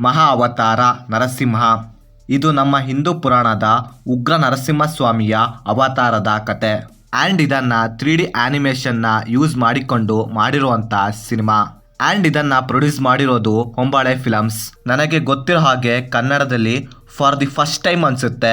ಮಹಾ ಅವತಾರ ನರಸಿಂಹ. ಇದು ನಮ್ಮ ಹಿಂದೂ ಪುರಾಣದ ಉಗ್ರ ನರಸಿಂಹಸ್ವಾಮಿಯ ಅವತಾರದ ಕತೆ. ಆ್ಯಂಡ್ ಇದನ್ನು 3D ಆ್ಯನಿಮೇಷನ್ನ ಯೂಸ್ ಮಾಡಿಕೊಂಡು ಮಾಡಿರುವಂಥ ಸಿನಿಮಾ. ಆ್ಯಂಡ್ ಇದನ್ನು ಪ್ರೊಡ್ಯೂಸ್ ಮಾಡಿರೋದು ಹೊಂಬಾಳೆ ಫಿಲಮ್ಸ್. ನನಗೆ ಗೊತ್ತಿರೋ ಹಾಗೆ ಕನ್ನಡದಲ್ಲಿ ಫಾರ್ ದಿ ಫಸ್ಟ್ ಟೈಮ್ ಅನಿಸುತ್ತೆ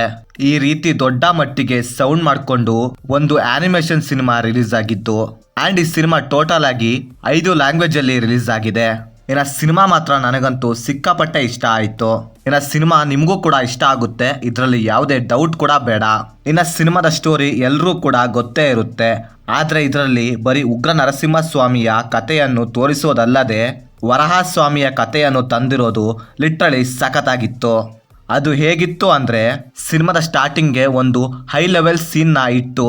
ಈ ರೀತಿ ದೊಡ್ಡ ಮಟ್ಟಿಗೆ ಸೌಂಡ್ ಮಾಡಿಕೊಂಡು ಒಂದು ಆ್ಯನಿಮೇಷನ್ ಸಿನಿಮಾ ರಿಲೀಸ್ ಆಗಿತ್ತು. ಆ್ಯಂಡ್ ಈ ಸಿನಿಮಾ ಟೋಟಲ್ ಆಗಿ 5 ಲ್ಯಾಂಗ್ವೇಜಲ್ಲಿ ರಿಲೀಸ್ ಆಗಿದೆ. ಇನ್ನು ಸಿನಿಮಾ ಮಾತ್ರ ನನಗಂತೂ ಸಿಕ್ಕಾಪಟ್ಟೆ ಇಷ್ಟ ಆಯಿತು. ಇನ್ನು ಸಿನಿಮಾ ನಿಮಗೂ ಕೂಡ ಇಷ್ಟ ಆಗುತ್ತೆ, ಇದರಲ್ಲಿ ಯಾವುದೇ ಡೌಟ್ ಕೂಡ ಬೇಡ. ಇನ್ನು ಸಿನಿಮಾದ ಸ್ಟೋರಿ ಎಲ್ಲರೂ ಕೂಡ ಗೊತ್ತೇ ಇರುತ್ತೆ. ಆದರೆ ಇದರಲ್ಲಿ ಬರೀ ಉಗ್ರ ನರಸಿಂಹಸ್ವಾಮಿಯ ಕಥೆಯನ್ನು ತೋರಿಸೋದಲ್ಲದೆ ವರಹಸ್ವಾಮಿಯ ಕಥೆಯನ್ನು ತಂದಿರೋದು ಲಿಟ್ರಲಿ ಸಖತ್ತಾಗಿತ್ತು. ಅದು ಹೇಗಿತ್ತು ಅಂದರೆ, ಸಿನಿಮಾದ ಸ್ಟಾರ್ಟಿಂಗ್ಗೆ ಒಂದು ಹೈ ಲೆವೆಲ್ ಸೀನ್ನ ಇಟ್ಟು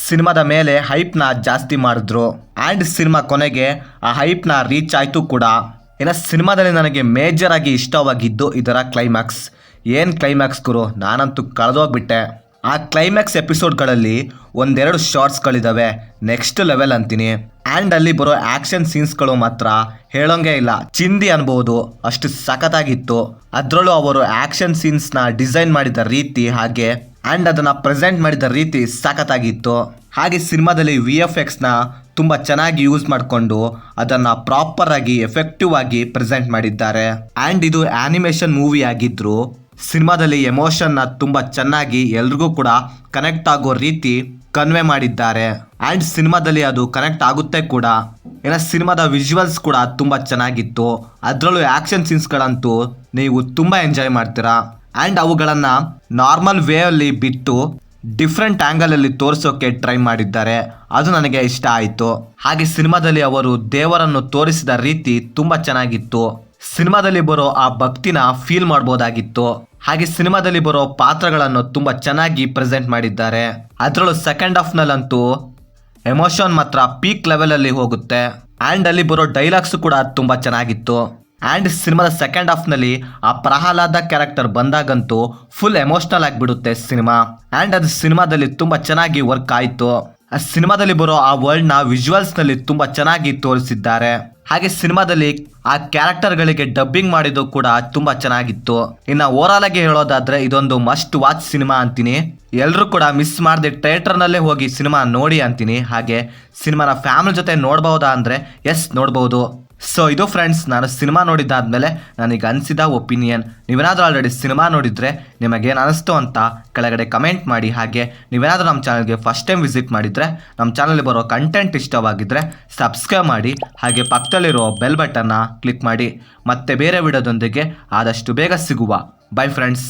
ಸಿನಿಮಾದ ಮೇಲೆ ಹೈಪ್ನ ಜಾಸ್ತಿ ಮಾಡಿದ್ರು. ಆ್ಯಂಡ್ ಸಿನಿಮಾ ಕೊನೆಗೆ ಆ ಹೈಪ್ನ ರೀಚ್ ಆಯಿತು ಕೂಡ. ಇನ್ನು ಸಿನಿಮಾದಲ್ಲಿ ನನಗೆ ಮೇಜರ್ ಆಗಿ ಇಷ್ಟವಾಗಿದ್ದು ಇದರ ಕ್ಲೈಮ್ಯಾಕ್ಸ್. ಏನು ಕ್ಲೈಮ್ಯಾಕ್ಸ್ ಗುರು, ನಾನಂತೂ ಕಳೆದೋಗ್ಬಿಟ್ಟೆ. ಆ ಕ್ಲೈಮ್ಯಾಕ್ಸ್ ಎಪಿಸೋಡ್ಗಳಲ್ಲಿ ಒಂದೆರಡು ಶಾರ್ಟ್ಸ್ಗಳಿದ್ದಾವೆ ನೆಕ್ಸ್ಟ್ ಲೆವೆಲ್ ಅಂತೀನಿ. ಆ್ಯಂಡ್ ಅಲ್ಲಿ ಬರೋ ಆ್ಯಕ್ಷನ್ ಸೀನ್ಸ್ಗಳು ಮಾತ್ರ ಹೇಳೋಂಗೆ ಇಲ್ಲ, ಚಿಂದಿ ಅನ್ಬೋದು, ಅಷ್ಟು ಸಖತ್ತಾಗಿತ್ತು. ಅದರಲ್ಲೂ ಅವರು ಆ್ಯಕ್ಷನ್ ಸೀನ್ಸ್ನ ಡಿಸೈನ್ ಮಾಡಿದ ರೀತಿ ಹಾಗೆ ಆ್ಯಂಡ್ ಅದನ್ನು ಪ್ರೆಸೆಂಟ್ ಮಾಡಿದ ರೀತಿ ಸಖತ್ತಾಗಿತ್ತು. ಹಾಗೆ ಸಿನಿಮಾದಲ್ಲಿ VFXನ ತುಂಬ ಚೆನ್ನಾಗಿ ಯೂಸ್ ಮಾಡಿಕೊಂಡು ಅದನ್ನು ಪ್ರಾಪರಾಗಿ ಎಫೆಕ್ಟಿವ್ ಆಗಿ ಪ್ರೆಸೆಂಟ್ ಮಾಡಿದ್ದಾರೆ. ಆ್ಯಂಡ್ ಇದು ಆ್ಯನಿಮೇಷನ್ ಮೂವಿ ಆಗಿದ್ರು ಸಿನಿಮಾದಲ್ಲಿ ಎಮೋಷನ್ನ ತುಂಬ ಚೆನ್ನಾಗಿ ಎಲ್ರಿಗೂ ಕೂಡ ಕನೆಕ್ಟ್ ಆಗೋ ರೀತಿ ಕನ್ವೆ ಮಾಡಿದ್ದಾರೆ. ಆ್ಯಂಡ್ ಸಿನಿಮಾದಲ್ಲಿ ಅದು ಕನೆಕ್ಟ್ ಆಗುತ್ತೆ ಕೂಡ. ಇನ್ನು ಸಿನಿಮಾದ ವಿಜುವಲ್ಸ್ ಕೂಡ ತುಂಬ ಚೆನ್ನಾಗಿತ್ತು. ಅದರಲ್ಲೂ ಆ್ಯಕ್ಷನ್ ಸೀನ್ಸ್ಗಳಂತೂ ನೀವು ತುಂಬ ಎಂಜಾಯ್ ಮಾಡ್ತೀರಾ. ಆ್ಯಂಡ್ ಅವುಗಳನ್ನು ನಾರ್ಮಲ್ ವೇ ಅಲ್ಲಿ ಬಿಟ್ಟು ಡಿಫ್ರೆಂಟ್ ಆ್ಯಂಗಲಲ್ಲಿ ತೋರಿಸೋಕೆ ಟ್ರೈ ಮಾಡಿದ್ದಾರೆ, ಅದು ನನಗೆ ಇಷ್ಟ ಆಯಿತು. ಹಾಗೆ ಸಿನಿಮಾದಲ್ಲಿ ಅವರು ದೇವರನ್ನು ತೋರಿಸಿದ ರೀತಿ ತುಂಬ ಚೆನ್ನಾಗಿತ್ತು. ಸಿನಿಮಾದಲ್ಲಿ ಬರೋ ಆ ಭಕ್ತಿನ ಫೀಲ್ ಮಾಡ್ಬೋದಾಗಿತ್ತು. ಹಾಗೆ ಸಿನಿಮಾದಲ್ಲಿ ಬರೋ ಪಾತ್ರಗಳನ್ನು ತುಂಬ ಚೆನ್ನಾಗಿ ಪ್ರೆಸೆಂಟ್ ಮಾಡಿದ್ದಾರೆ. ಅದರಲ್ಲೂ ಸೆಕೆಂಡ್ ಹಾಫ್ನಲ್ಲಂತೂ ಎಮೋಷನ್ ಮಾತ್ರ ಪೀಕ್ ಲೆವೆಲಲ್ಲಿ ಹೋಗುತ್ತೆ. ಆ್ಯಂಡ್ ಅಲ್ಲಿ ಬರೋ ಡೈಲಾಗ್ಸು ಕೂಡ ತುಂಬ ಚೆನ್ನಾಗಿತ್ತು. ಆ್ಯಂಡ್ ಸಿನಿಮಾದ ಸೆಕೆಂಡ್ ಹಾಫ್ನಲ್ಲಿ ಆ ಪ್ರಹ್ಲಾದ ಕ್ಯಾರೆಕ್ಟರ್ ಬಂದಾಗಂತೂ ಫುಲ್ ಎಮೋಷ್ನಲ್ ಆಗಿಬಿಡುತ್ತೆ ಸಿನಿಮಾ. ಆ್ಯಂಡ್ ಅದು ಸಿನಿಮಾದಲ್ಲಿ ತುಂಬ ಚೆನ್ನಾಗಿ ವರ್ಕ್ ಆಯಿತು. ಆ ಸಿನಿಮಾದಲ್ಲಿ ಬರೋ ಆ ವರ್ಲ್ಡ್ನ ವಿಜುವಲ್ಸ್ನಲ್ಲಿ ತುಂಬ ಚೆನ್ನಾಗಿ ತೋರಿಸಿದ್ದಾರೆ. ಹಾಗೆ ಸಿನಿಮಾದಲ್ಲಿ ಆ ಕ್ಯಾರೆಕ್ಟರ್ಗಳಿಗೆ ಡಬ್ಬಿಂಗ್ ಮಾಡಿದ್ದು ಕೂಡ ತುಂಬ ಚೆನ್ನಾಗಿತ್ತು. ಇನ್ನು ಓವರಾಲ್ ಆಗಿ ಹೇಳೋದಾದರೆ ಇದೊಂದು ಮಸ್ಟ್ ವಾಚ್ ಸಿನಿಮಾ ಅಂತೀನಿ. ಎಲ್ಲರೂ ಕೂಡ ಮಿಸ್ ಮಾಡದೆ ಥಿಯೇಟರ್ನಲ್ಲೇ ಹೋಗಿ ಸಿನಿಮಾ ನೋಡಿ ಅಂತೀನಿ. ಹಾಗೆ ಸಿನಿಮಾನ ಫ್ಯಾಮಿಲಿ ಜೊತೆ ನೋಡ್ಬೋದಾ ಅಂದರೆ ಎಸ್ ನೋಡ್ಬೋದು. ಸೊ ಇದು ಫ್ರೆಂಡ್ಸ್, ನಾನು ಸಿನಿಮಾ ನೋಡಿದ್ದಾದ್ಮೇಲೆ ನನಗೆ ಅನಿಸಿದ ಒಪಿನಿಯನ್. ನೀವೇನಾದರೂ ಆಲ್ರೆಡಿ ಸಿನಿಮಾ ನೋಡಿದರೆ ನಿಮಗೇನು ಅನಿಸ್ತು ಅಂತ ಕೆಳಗಡೆ ಕಮೆಂಟ್ ಮಾಡಿ. ಹಾಗೆ ನೀವೇನಾದರೂ ನಮ್ಮ ಚಾನಲ್ಗೆ ಫಸ್ಟ್ ಟೈಮ್ ವಿಸಿಟ್ ಮಾಡಿದರೆ ನಮ್ಮ ಚಾನಲ್ಗೆ ಬರೋ ಕಂಟೆಂಟ್ ಇಷ್ಟವಾಗಿದ್ದರೆ ಸಬ್ಸ್ಕ್ರೈಬ್ ಮಾಡಿ. ಹಾಗೆ ಪಕ್ಕದಲ್ಲಿರೋ ಬೆಲ್ ಬಟನ್ನ ಕ್ಲಿಕ್ ಮಾಡಿ. ಮತ್ತೆ ಬೇರೆ ವಿಡಿಯೋದೊಂದಿಗೆ ಆದಷ್ಟು ಬೇಗ ಸಿಗುವ. By friends.